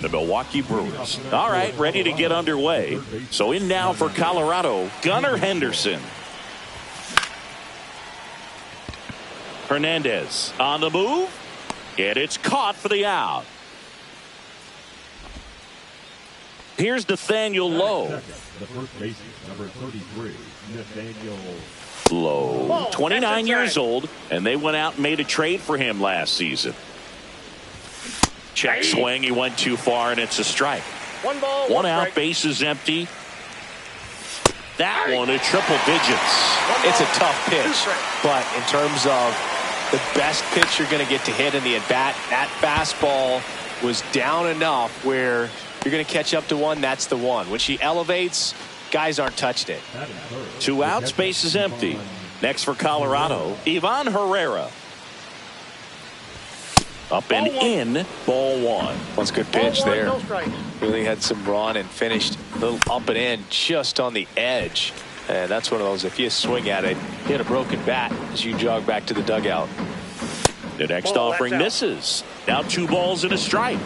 The Milwaukee Brewers. All right, ready to get underway. So in now for Colorado, Gunnar Henderson. Hernandez on the move, and it's caught for the out. Here's Nathaniel Lowe. The first baseman, number 33, Nathaniel Lowe, 29 years old, and they went out and made a trade for him last season. Check swing, he went too far, and it's a strike. One ball, one out, base is empty. That one at triple digits. It's a tough pitch, but in terms of the best pitch you're going to get to hit in the at-bat, that fastball was down enough where you're going to catch up to one. That's the one. When she elevates, guys aren't touched it. 2 outs, base is empty. Next for Colorado, Ivan Herrera. Up and in, ball one. That's a good pitch there. Really had some run and finished a little up and in just on the edge. And that's one of those, if you swing at it, hit a broken bat as you jog back to the dugout. The next offering misses. Now 2 balls and a strike.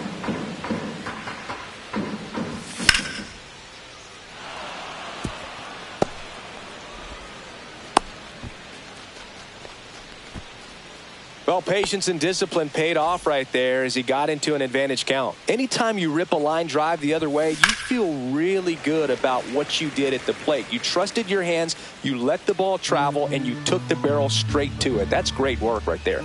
Well, patience and discipline paid off right there as he got into an advantage count. Anytime you rip a line drive the other way, you feel really good about what you did at the plate. You trusted your hands, you let the ball travel, and you took the barrel straight to it. That's great work right there.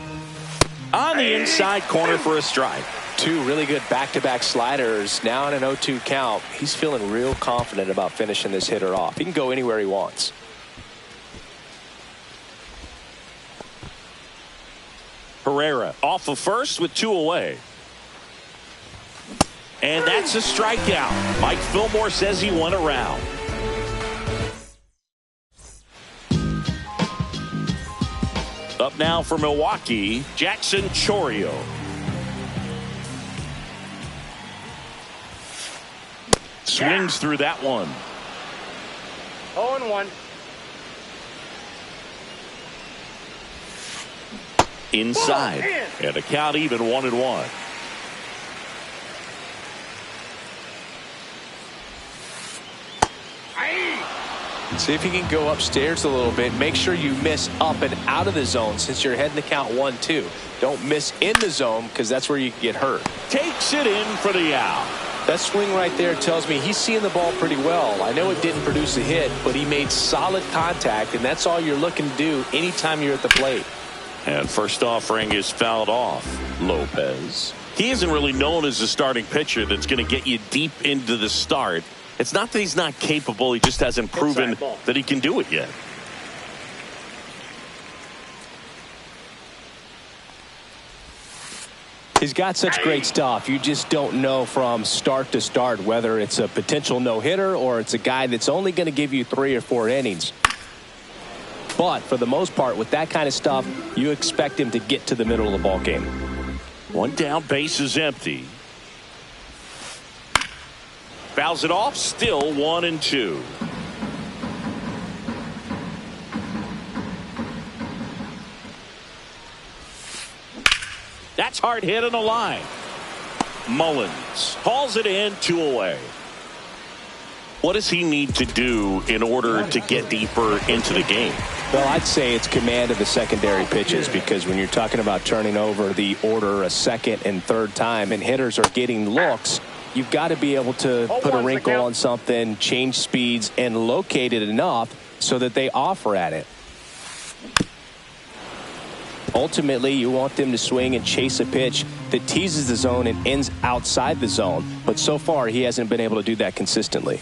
On the inside corner for a strike. 2 really good back-to-back sliders. Now in an 0-2 count. He's feeling real confident about finishing this hitter off. He can go anywhere he wants. Herrera off of first with 2 away. And that's a strikeout. Mike Fillmore says he won a round. Up now for Milwaukee, Jackson Chourio. Swings through that one. 0-1. Inside, and a count even 1-1. See if you can go upstairs a little bit. Make sure you miss up and out of the zone since you're heading the count 1-2. Don't miss in the zone because that's where you can get hurt. Takes it in for the out. That swing right there tells me he's seeing the ball pretty well. I know it didn't produce a hit, but he made solid contact, and that's all you're looking to do anytime you're at the plate. And first offering is fouled off. Lopez. He isn't really known as a starting pitcher that's going to get you deep into the start. It's not that he's not capable. He just hasn't proven that he can do it yet. He's got such great stuff. You just don't know from start to start whether it's a potential no-hitter or it's a guy that's only going to give you 3 or 4 innings. But for the most part, with that kind of stuff, you expect him to get to the middle of the ball game. 1 down, base is empty. Fouls it off, still 1-2. That's hard hit on the line. Mullins hauls it in, 2 away. What does he need to do in order to get deeper into the game? Well, I'd say it's command of the secondary pitches, because when you're talking about turning over the order a second and third time and hitters are getting looks, you've got to be able to put a wrinkle on something, change speeds, and locate it enough so that they offer at it. Ultimately, you want them to swing and chase a pitch that teases the zone and ends outside the zone. But so far, he hasn't been able to do that consistently.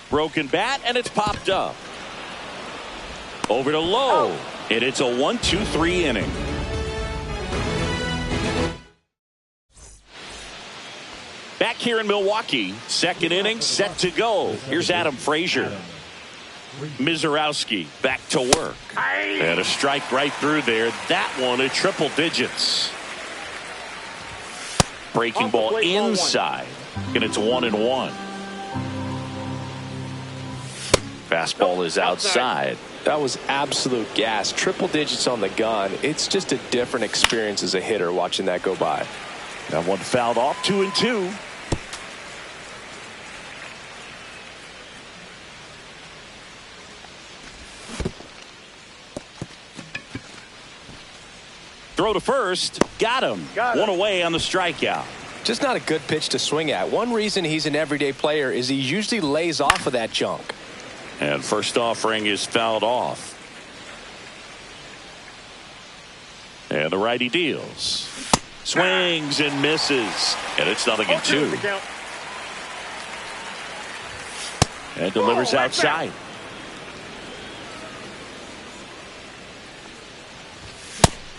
Broken bat, and it's popped up. Over to Lowe, and it's a 1-2-3 inning. Back here in Milwaukee, second inning set to go. Here's Adam Frazier. Mizorowski back to work. And a strike right through there. That one at triple digits. Breaking ball inside, and it's 1-1. Fastball is outside. That was absolute gas. Triple digits on the gun. It's just a different experience as a hitter watching that go by. That one fouled off, 2-2. Throw to first. Got him. One away on the strikeout. Just not a good pitch to swing at. One reason he's an everyday player is he usually lays off of that junk. And first offering is fouled off. And the righty deals. Swings and misses. And it's 0-2. And delivers outside.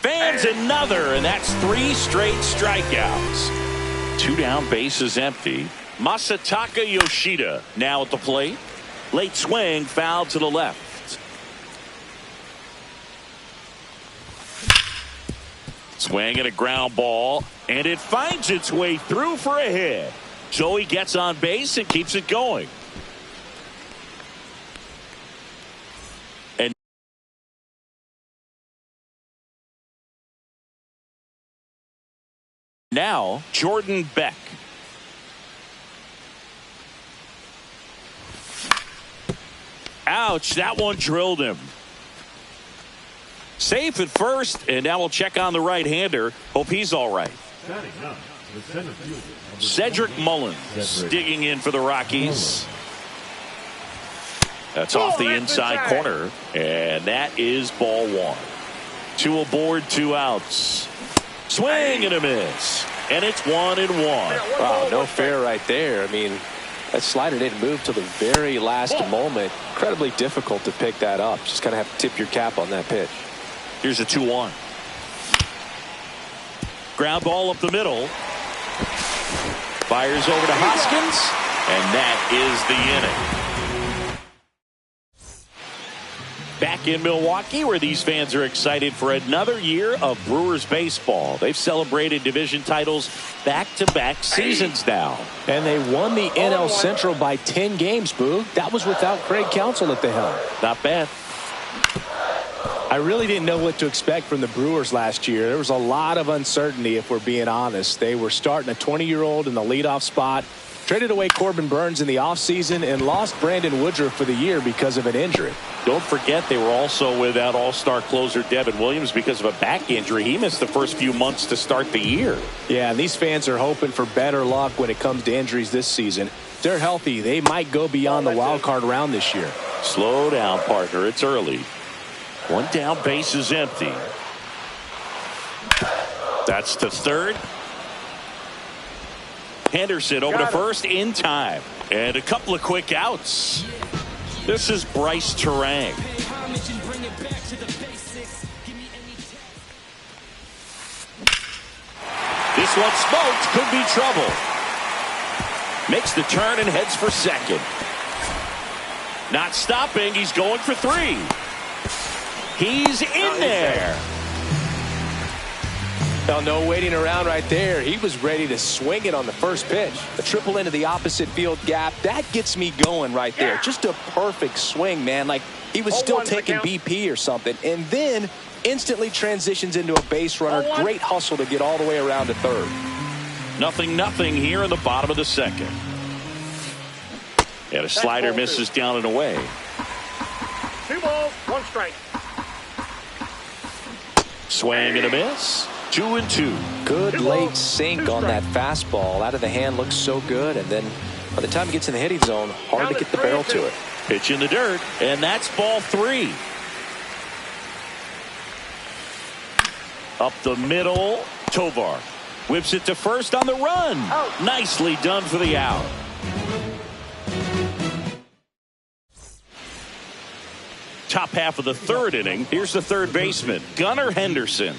Fans another, and that's 3 straight strikeouts. 2 down, bases empty. Masataka Yoshida now at the plate. Late swing, foul to the left. Swing and a ground ball, and it finds its way through for a hit. So he gets on base and keeps it going. And now Jordan Beck. Ouch, that one drilled him. Safe at first, and now we'll check on the right-hander. Hope he's all right. Cedric Mullins digging in for the Rockies. That's off the inside corner, and that is ball 1. 2 aboard, 2 outs. Swing and a miss, and it's 1-1. Wow, no fair right there. I mean, that slider didn't move till the very last moment. Incredibly difficult to pick that up. Just kind of have to tip your cap on that pitch. Here's a 2-1. Ground ball up the middle. Fires over to Hoskins, and that is the inning. Back in Milwaukee, where these fans are excited for another year of Brewers baseball. They've celebrated division titles back-to-back seasons now. And they won the NL Central by 10 games, Boo. That was without Craig Counsell at the helm. Not bad. I really didn't know what to expect from the Brewers last year. There was a lot of uncertainty, if we're being honest. They were starting a 20-year-old in the leadoff spot, traded away Corbin Burns in the offseason, and lost Brandon Woodruff for the year because of an injury. Don't forget they were also without all-star closer Devin Williams because of a back injury. He missed the first few months to start the year. Yeah, and these fans are hoping for better luck when it comes to injuries this season. If they're healthy, they might go beyond the wild card round this year. Slow down, partner. It's early. 1 down, base is empty. That's to third. Henderson over to first in time. And a couple of quick outs. This is Bryce Terang. This one smoked. Could be trouble. Makes the turn and heads for second. Not stopping. He's going for 3. He's in there. Now, no waiting around right there. He was ready to swing it on the first pitch. A triple into the opposite field gap. That gets me going right there. Just a perfect swing, man. Like he was still taking BP or something. And then instantly transitions into a base runner. Great hustle to get all the way around to third. 0-0 here in the bottom of the second. And a slider misses down and away. 2 balls, 1 strike. Swing and a miss. 2-2. Good late sink on that fastball. Out of the hand, looks so good. And then by the time it gets in the hitting zone, hard to get the barrel to it. Pitch in the dirt, and that's ball 3. Up the middle, Tovar whips it to first on the run. Nicely done for the out. Top half of the third inning. Here's the third baseman, Gunnar Henderson.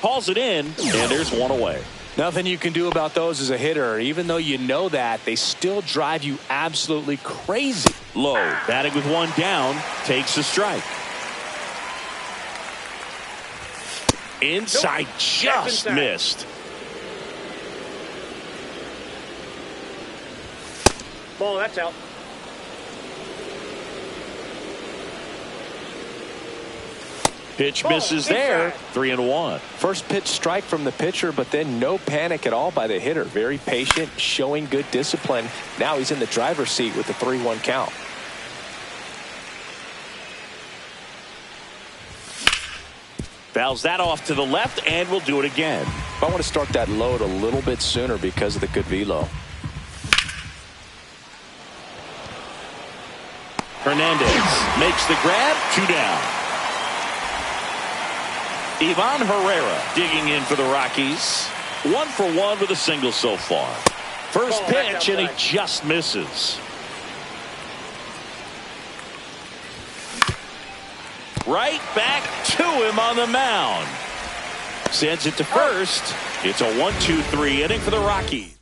Hauls it in, and there's 1 away. Nothing you can do about those as a hitter. Even though you know that, they still drive you absolutely crazy. Low, batting with 1 down, takes a strike. Inside, just missed. Ball, that's out. Pitch misses there. 3-1. First pitch strike from the pitcher, but then no panic at all by the hitter. Very patient, showing good discipline. Now he's in the driver's seat with the 3-1 count. Fouls that off to the left and will do it again. I want to start that load a little bit sooner because of the good velo. Hernandez makes the grab, 2 down. Ivan Herrera digging in for the Rockies. 1 for 1 with a single so far. First pitch, and he just misses. Right back to him on the mound. Sends it to first. It's a 1-2-3 inning for the Rockies.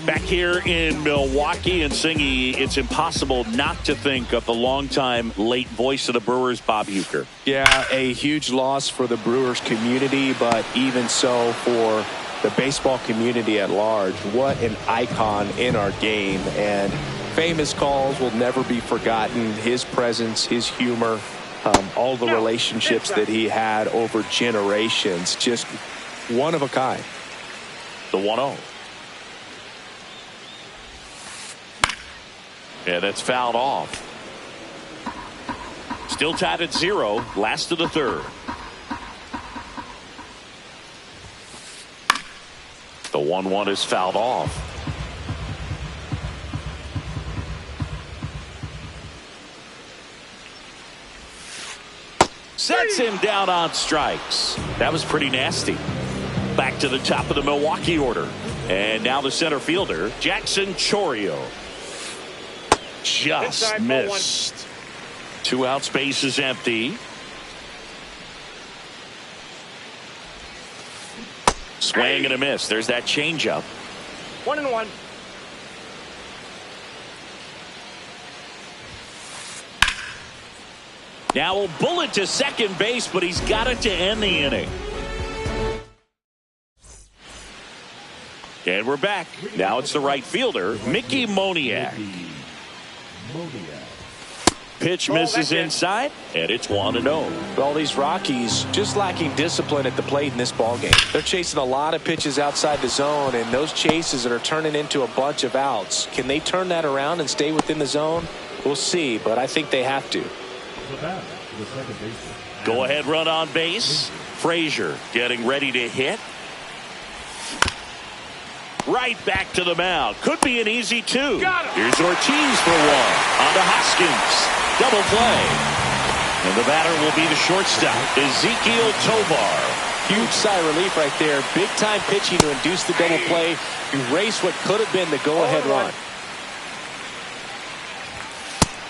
Back here in Milwaukee, and Singy, it's impossible not to think of the longtime late voice of the Brewers, Bob Uecker. Yeah, a huge loss for the Brewers community, but even so for the baseball community at large. What an icon in our game, and famous calls will never be forgotten. His presence, his humor, all the relationships that he had over generations, just one of a kind. The 1-0. Yeah, that's fouled off. Still tied at 0. Last of the third. The 1-1 is fouled off. Sets him down on strikes. That was pretty nasty. Back to the top of the Milwaukee order. And now the center fielder, Jackson Chourio. Just missed. 2 outs, base is empty. Swing and a miss. There's that changeup. 1-1. Now a bullet to second base, but he's got it to end the inning. And we're back. Now it's the right fielder, Mickey Moniak. Pitch misses inside, and it's 1-0. Well, these Rockies just lacking discipline at the plate in this ballgame. They're chasing a lot of pitches outside the zone, and those chases are turning into a bunch of outs. Can they turn that around and stay within the zone? We'll see, but I think they have to. Go ahead run on base. Frazier getting ready to hit. Right back to the mound. Could be an easy 2. Here's Ortiz for 1. On to Hoskins. Double play. And the batter will be the shortstop, Ezequiel Tovar. Huge sigh of relief right there. Big time pitching to induce the double play. Erase what could have been the go-ahead run.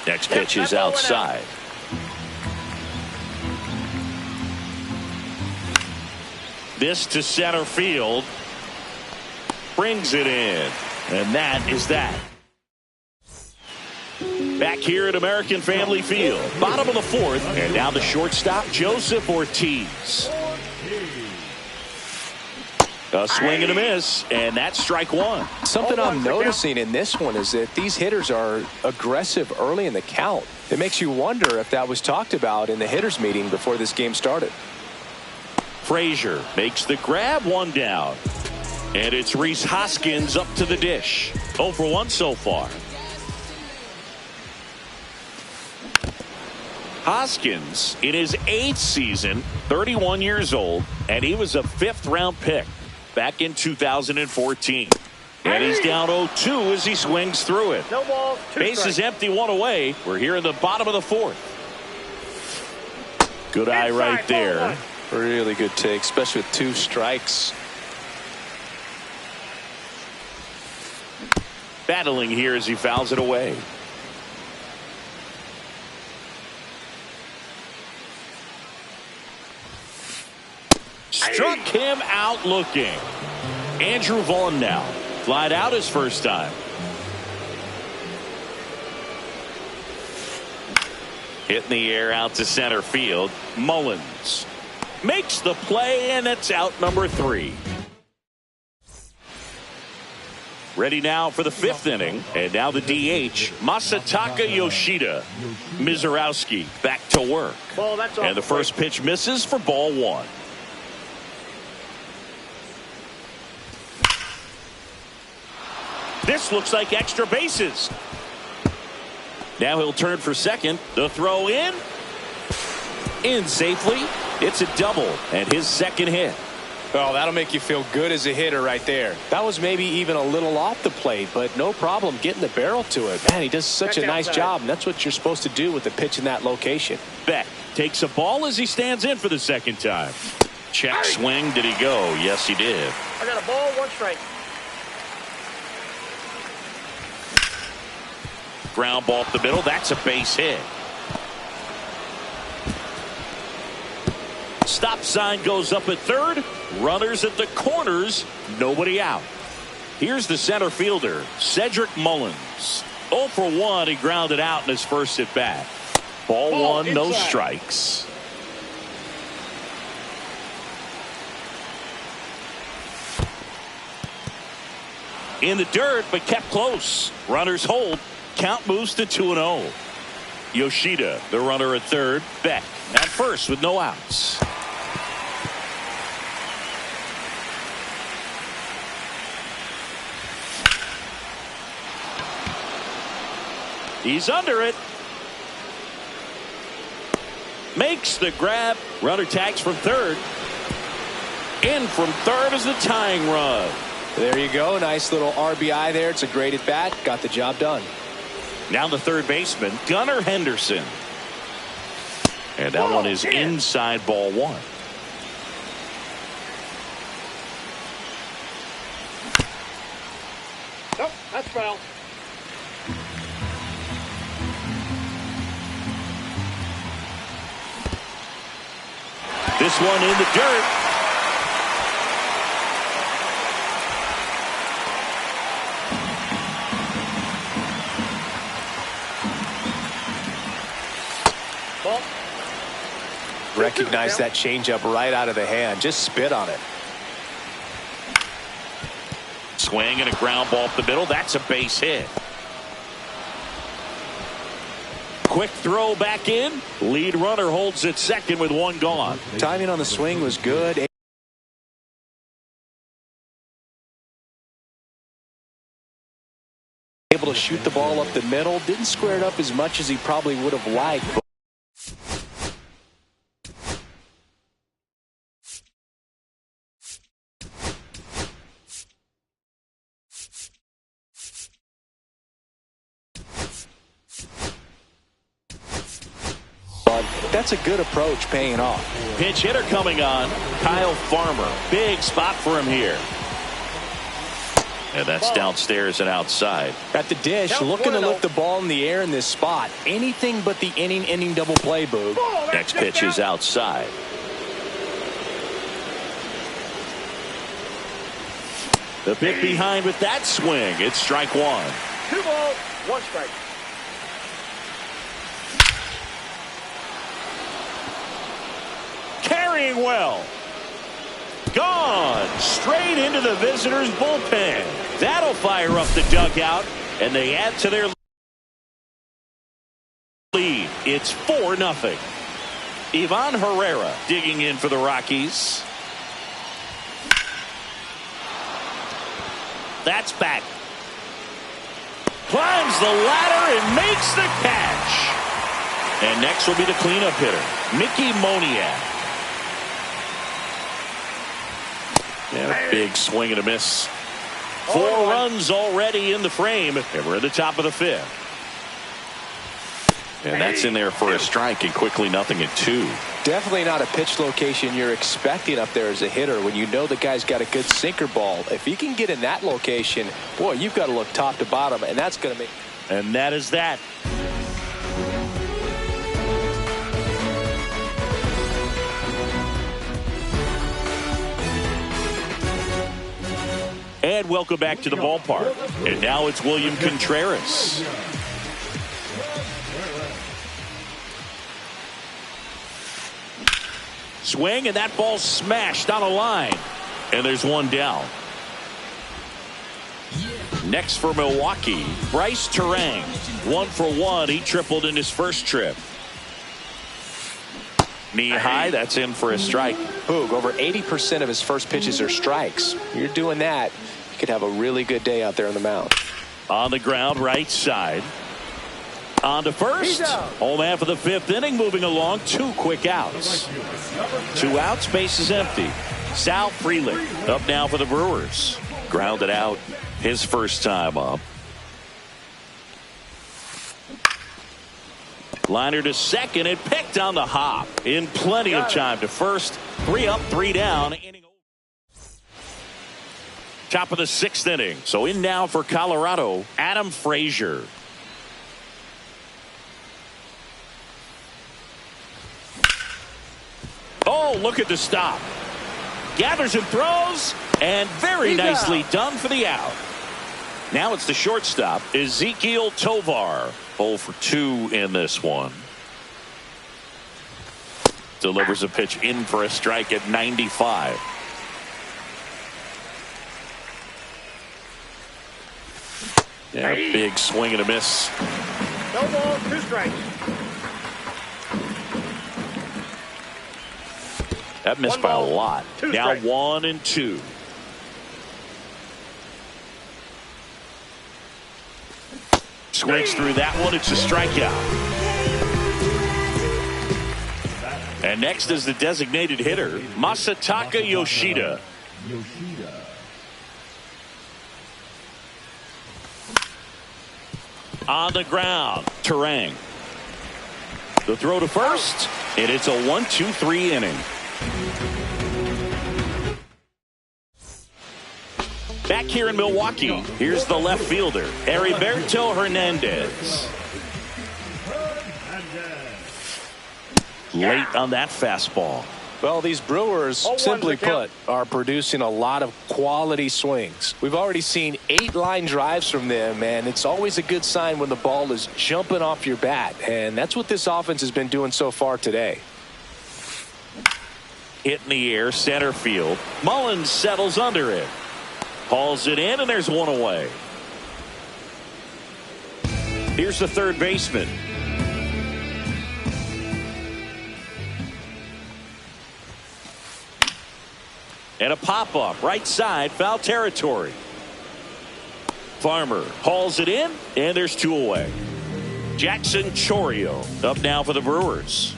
Next pitch is outside. This to center field. Brings it in. And that is that. Back here at American Family Field. Bottom of the 4th. And now the shortstop, Joseph Ortiz. A swing and a miss. And that's strike 1. Something I'm noticing in this one is that these hitters are aggressive early in the count. It makes you wonder if that was talked about in the hitters meeting before this game started. Frazier makes the grab, 1 down. And it's Rhys Hoskins up to the dish. 0 for 1 so far. Hoskins in his 8th season, 31 years old, and he was a 5th-round pick back in 2014. And he's down 0-2 as he swings through it. No balls, 2 Base is empty, 1 away. We're here in the bottom of the 4th. Good eye right there. Really good take, especially with 2 strikes. Battling here as he fouls it away. Struck him out looking. Andrew Vaughn now. Flied out his first time. Hit in the air out to center field. Mullins makes the play, and it's out number 3. Ready now for the 5th inning. And now the DH, Masataka Yoshida. Mizorowski back to work. And the first pitch misses for ball 1. This looks like extra bases. Now he'll turn for second. The throw in. In safely. It's a double and his second hit. Oh, that'll make you feel good as a hitter right there. That was maybe even a little off the plate, but no problem getting the barrel to it. Man, he does such a nice job, and that's what you're supposed to do with the pitch in that location. Beck takes a ball as he stands in for the second time. Check swing. Did he go? Yes, he did. I got a ball, 1 strike. Ground ball up the middle. That's a base hit. Stop sign goes up at third. Runners at the corners. Nobody out. Here's the center fielder, Cedric Mullins. 0 for 1. He grounded out in his first at bat. Ball 1, no strikes. In the dirt, but kept close. Runners hold. Count moves to 2-0. Yoshida, the runner at third. Beck at first with no outs. He's under it. Makes the grab. Runner tags from third. In from third is the tying run. There you go. Nice little RBI there. It's a great at bat. Got the job done. Now the third baseman, Gunnar Henderson. And that one is inside ball 1. Nope, that's foul. This one in the dirt. Ball. Recognize that changeup right out of the hand. Just spit on it. Swing and a ground ball up the middle. That's a base hit. Quick throw back in. Lead runner holds at second with 1 gone. Timing on the swing was good. Able to shoot the ball up the middle. Didn't square it up as much as he probably would have liked. That's a good approach, paying off. Pinch hitter coming on. Kyle Farmer. Big spot for him here. And that's downstairs and outside. At the dish, looking to lift the ball in the air in this spot. Anything but the inning double play, Boog. Next pitch is outside. The pick behind with that swing. It's strike 1. 2 balls, 1 strike. Carrying well. Gone straight into the visitors' bullpen. That'll fire up the dugout, and they add to their lead. It's 4-0. Ivan Herrera digging in for the Rockies. That's back. Climbs the ladder and makes the catch. And next will be the cleanup hitter, Mickey Moniak. And a big swing and a miss. 4 runs already in the frame, and we're at the top of the 5th. And that's in there for a strike, and quickly 0-2. Definitely not a pitch location you're expecting up there as a hitter when you know the guy's got a good sinker ball. If he can get in that location, boy, you've got to look top to bottom, and that's going to make. And that is that. And welcome back to the ballpark. And now it's William Contreras. Swing, and that ball smashed on a line. And there's 1 down. Next for Milwaukee, Bryce Turang. 1 for 1. He tripled in his first trip. Knee high, that's in for a strike. Boog, over 80% of his first pitches are strikes. You're doing that, you could have a really good day out there on the mound. On the ground, right side. On to first. He's out. Home half of the fifth inning, moving along. 2 quick outs. 2 outs, base is empty. Sal Frelick up now for the Brewers. Grounded out his first time up. Liner to second and picked on the hop. In plenty of time to first. 3 up, 3 down. Top of the 6th inning. So in now for Colorado, Adam Frazier. Oh, look at the stop. Gathers and throws, and very nicely done for the out. Now it's the shortstop, Ezequiel Tovar. 0 for 2 in this one. Delivers a pitch in for a strike at 95. Yeah, big swing and a miss. No ball, 2 strikes. That missed 1 by a ball, lot. 2 Now strikes. 1 and 2. Swings through that one. It's a strikeout. And next is the designated hitter, Masataka Yoshida. On the ground, Terang. The throw to first, and it's a 1-2-3 inning. Back here in Milwaukee, here's the left fielder, Heriberto Hernandez. Late on that fastball. Well, these Brewers, 0-1 simply the count. put, are producing a lot of quality swings. We've already seen 8 line drives from them, and it's always a good sign when the ball is jumping off your bat, and that's what this offense has been doing so far today. Hit in the air, center field. Mullins settles under it. Hauls it in, and there's 1 away. Here's the third baseman. And a pop-up, right side, foul territory. Farmer hauls it in, and there's 2 away. Jackson Chourio up now for the Brewers.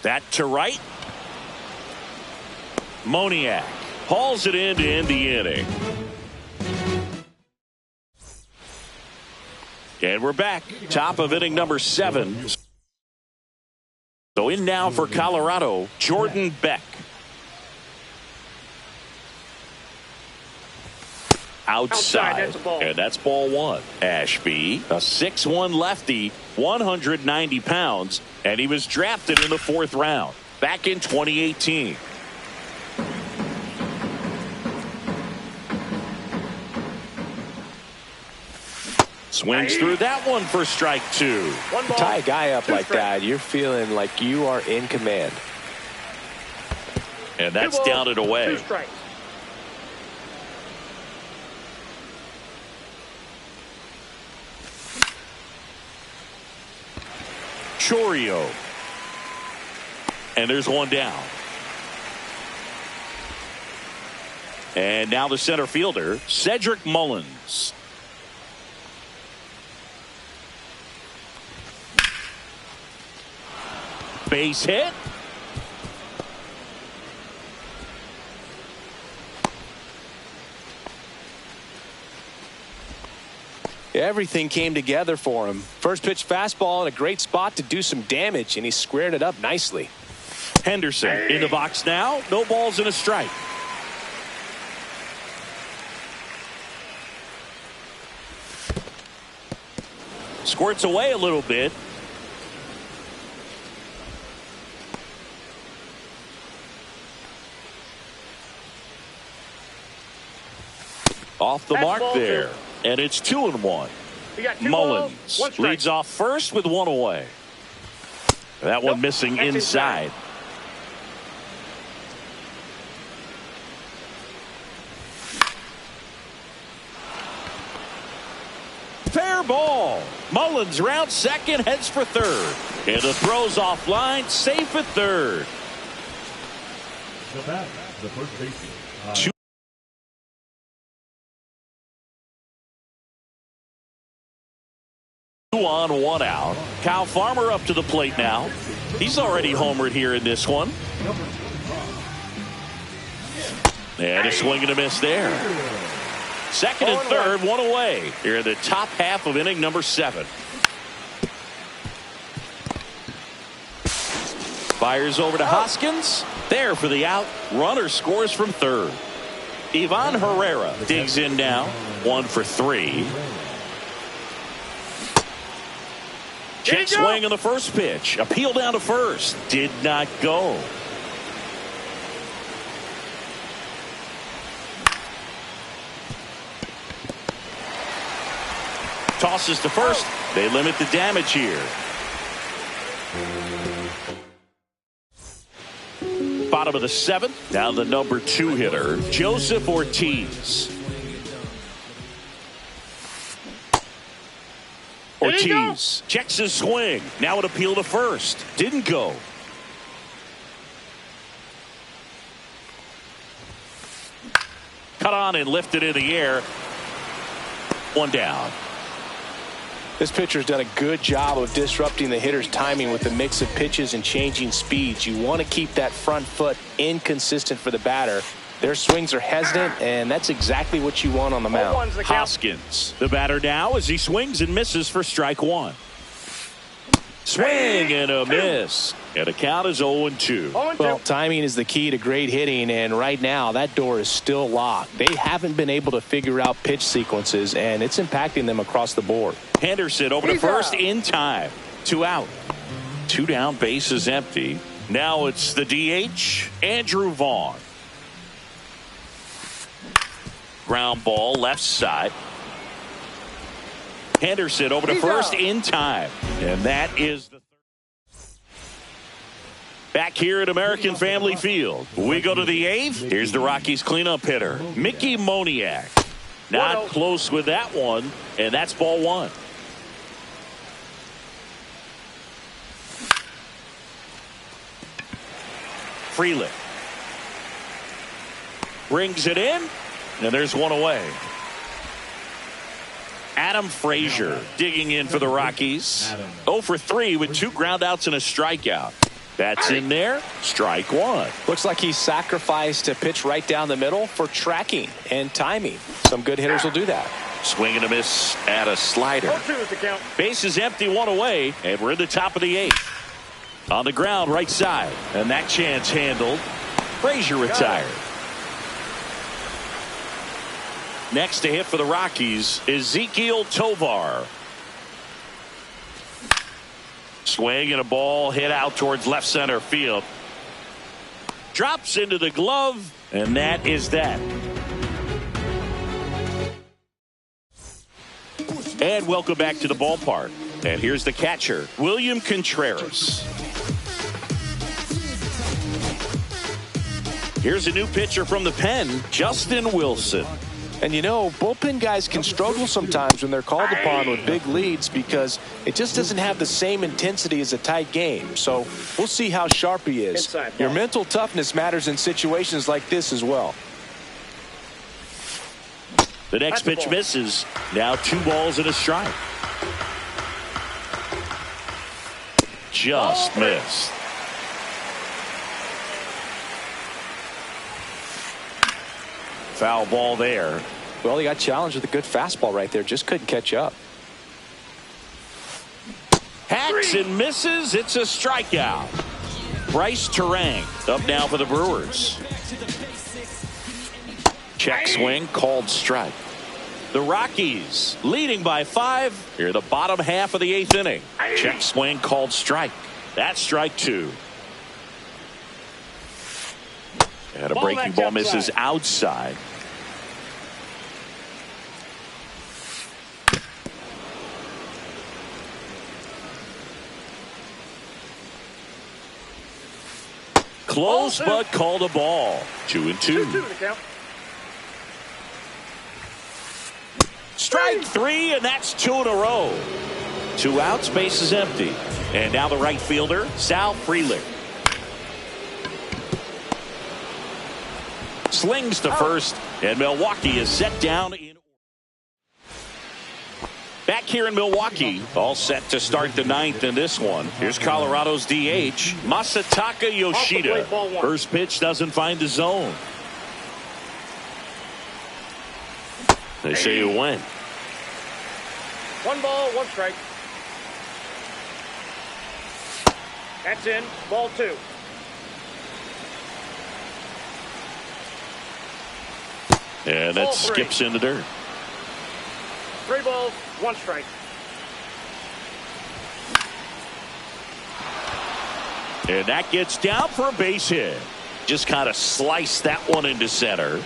That to right. Moniak hauls it in to end the inning. And we're back. Top of inning number 7. So in now for Colorado, Jordan Beck. Outside, that's a ball. and that's ball 1. Ashby, a 6'1 lefty, 190 pounds, and he was drafted in the 4th round back in 2018. Swings through that one for strike 2. 1 ball, Tie a guy up 2 like strikes. that, you're feeling like you are in command. And 2 that's balls, down and 2 away. strikes. Chourio. And there's 1 down. And now the center fielder, Cedric Mullins. Base hit. Everything came together for him. First pitch fastball in a great spot to do some damage, and he squared it up nicely. Henderson in the box now. No balls and a strike. Squirts away a little bit. Off the That's mark ball there. And it's 2-1. You got 2 balls, Mullins 1 strike. leads off first with 1 away. That one Nope, missing that's inside. Fair ball. Mullins rounds second, heads for third. And the throw's offline, safe at third. The batter, the first baseman, 2 on, 1 out. Kyle Farmer up to the plate now. He's already homered here in this one. And a swing and a miss there. Second and third, 1 away. Here in the top half of inning number 7. Fires over to Hoskins. There for the out. Runner scores from third. Ivan Herrera digs in now. 1 for 3. Check swing on the first pitch. Appeal down to first. Did not go. Tosses to first. They limit the damage here. Bottom of the 7th. Now the number 2 hitter, Joseph Ortiz. Ortiz checks his swing. Now an appeal to first. Didn't go. Cut on and lifted in the air. 1 down. This pitcher's done a good job of disrupting the hitter's timing with the mix of pitches and changing speeds. You want to keep that front foot inconsistent for the batter. Their swings are hesitant, and that's exactly what you want on the mound. Hoskins, the batter now as he swings and misses for strike 1. Swing and a miss. And the count is 0-2. Well, timing is the key to great hitting, and right now that door is still locked. They haven't been able to figure out pitch sequences, and it's impacting them across the board. Henderson over to first in time. 2 out. 2 down, base is empty. Now it's the DH, Andrew Vaughn. Ground ball left side. Henderson over to first in time. And that is the third. Back here at American Family Field. We go to the 8th. Here's the Rockies cleanup hitter, Mickey Moniak. Not close with that one, and that's ball 1. Frelick brings it in, and there's 1 away. Adam Frazier digging in for the Rockies. 0 for 3 with 2 groundouts and a strikeout. That's in there. Strike 1. Looks like he sacrificed a pitch right down the middle for tracking and timing. Some good hitters will do that. Swing and a miss at a slider. Base is empty, 1 away, and we're in the top of the 8th. On the ground, right side, and that chance handled. Frazier retired. Next to hit for the Rockies, Ezequiel Tovar. Swing and a ball hit out towards left center field. Drops into the glove, and that is that. And welcome back to the ballpark. And here's the catcher, William Contreras. Here's a new pitcher from the pen, Justin Wilson. And you know, bullpen guys can struggle sometimes when they're called upon with big leads because it just doesn't have the same intensity as a tight game. So we'll see how sharp he is. Your mental toughness matters in situations like this as well. The next pitch misses. Now 2 balls and a strike. Just missed. Foul ball there. Well, he got challenged with a good fastball right there. Just couldn't catch up. Hacks and misses. It's a strikeout. Bryce Terang up now for the Brewers. Check swing called strike. The Rockies leading by 5 here, the bottom half of the 8th inning. Check swing called strike. That's strike 2. And a breaking ball misses outside. Close, but called a ball. 2-2. Strike 3, and that's 2 in a row. 2 outs, base is empty. And now the right fielder, Sal Frelick. Slings to first, and Milwaukee is set down in. Back here in Milwaukee, all set to start the ninth in this one. Here's Colorado's DH, Masataka Yoshida. First pitch doesn't find the zone. They say you win. 1 ball, 1 strike. That's in. Ball 2. And that skips in the dirt. 3 balls, 1 strike. And that gets down for a base hit. Just kind of sliced that one into center.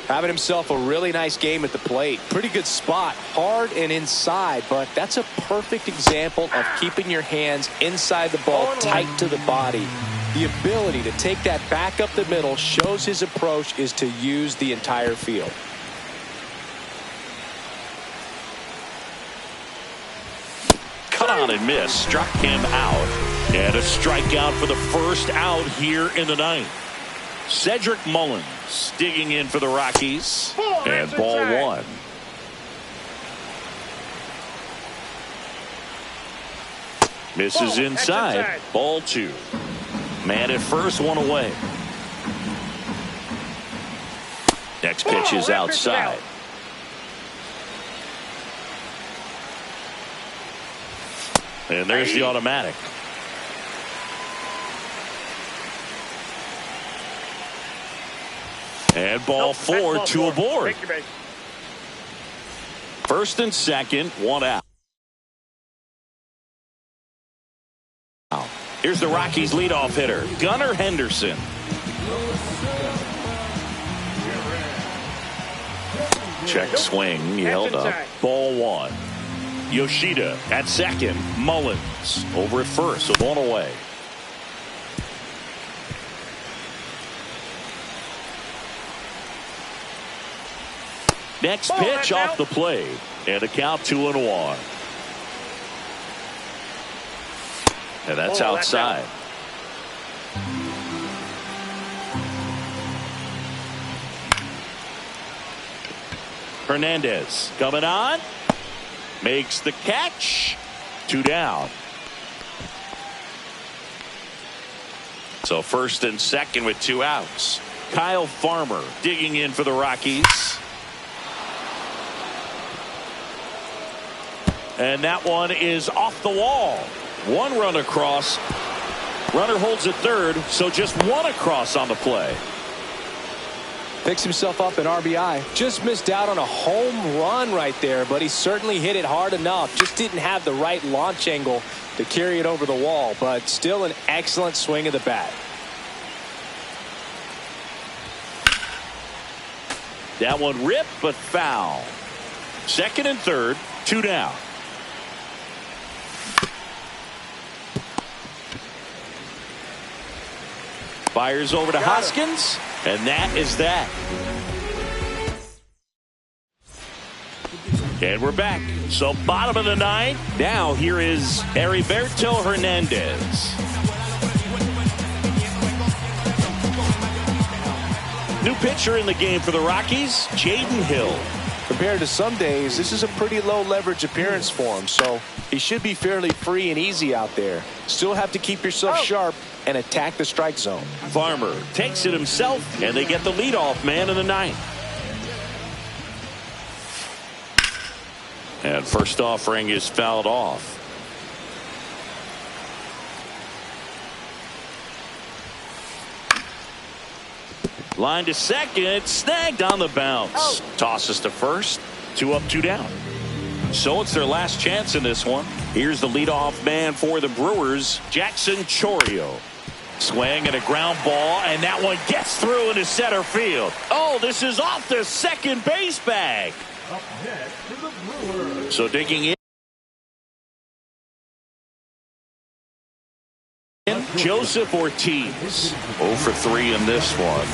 Having himself a really nice game at the plate. Pretty good spot, hard and inside, but that's a perfect example of keeping your hands inside the ball, tight to the body. The ability to take that back up the middle shows his approach is to use the entire field. Cut on and miss, struck him out, and a strikeout for the first out here in the ninth. Cedric Mullins digging in for the Rockies, and ball 1. Misses inside, ball 2. Man at first, 1 away. Next pitch is outside. And there's the automatic. And ball 4, 2 aboard. First and second, 1 out. Here's the Rockies leadoff hitter, Gunnar Henderson. Check swing, he held up. Ball 1. Yoshida at second. Mullins over at first with 1 away. Next pitch off the plate, and a count 2-1. And that's outside. Hernandez coming on, makes the catch. 2 down. So first and second with 2 outs. Kyle Farmer digging in for the Rockies. And that one is off the wall. 1 run across. Runner holds at third, so just 1 across on the play. Picks himself up an RBI. Just missed out on a home run right there, but he certainly hit it hard enough. Just didn't have the right launch angle to carry it over the wall, but still an excellent swing of the bat. That one ripped, but foul. Second and third, 2 down. Fires over to Hoskins, and that is that. And we're back. So bottom of the ninth. Now here is Heriberto Hernandez. New pitcher in the game for the Rockies, Jaden Hill. Compared to some days, this is a pretty low leverage appearance for him, so he should be fairly free and easy out there. Still have to keep yourself sharp and attack the strike zone. Farmer takes it himself, and they get the leadoff man in the ninth. And first offering is fouled off. Line to second, snagged on the bounce. Tosses to first, 2 up, 2 down. So it's their last chance in this one. Here's the leadoff man for the Brewers, Jackson Chourio. Swing and a ground ball, and that one gets through into center field. Oh, this is off the second base bag. Up next for the Brewers. So digging in. Joseph Ortiz, 0 for 3 in this one.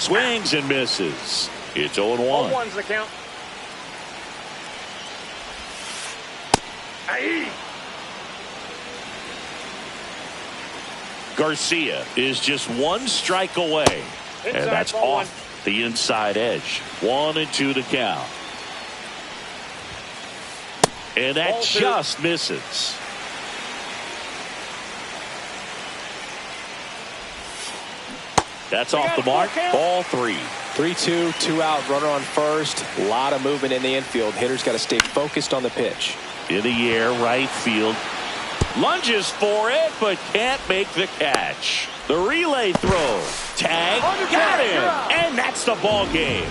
swings and misses. It's 0-1. 1's the count. Aye. Garcia is just one strike away. Inside, And that's ball off the inside edge. 1-2 to count. And that Ball two. just misses. That's off the mark. Ball 3. 3-2, 2 out, runner on first. A lot of movement in the infield. Hitter's got to stay focused on the pitch. In the air, right field. Lunges for it, but can't make the catch. The relay throw. Tag. Got him. And that's the ball game.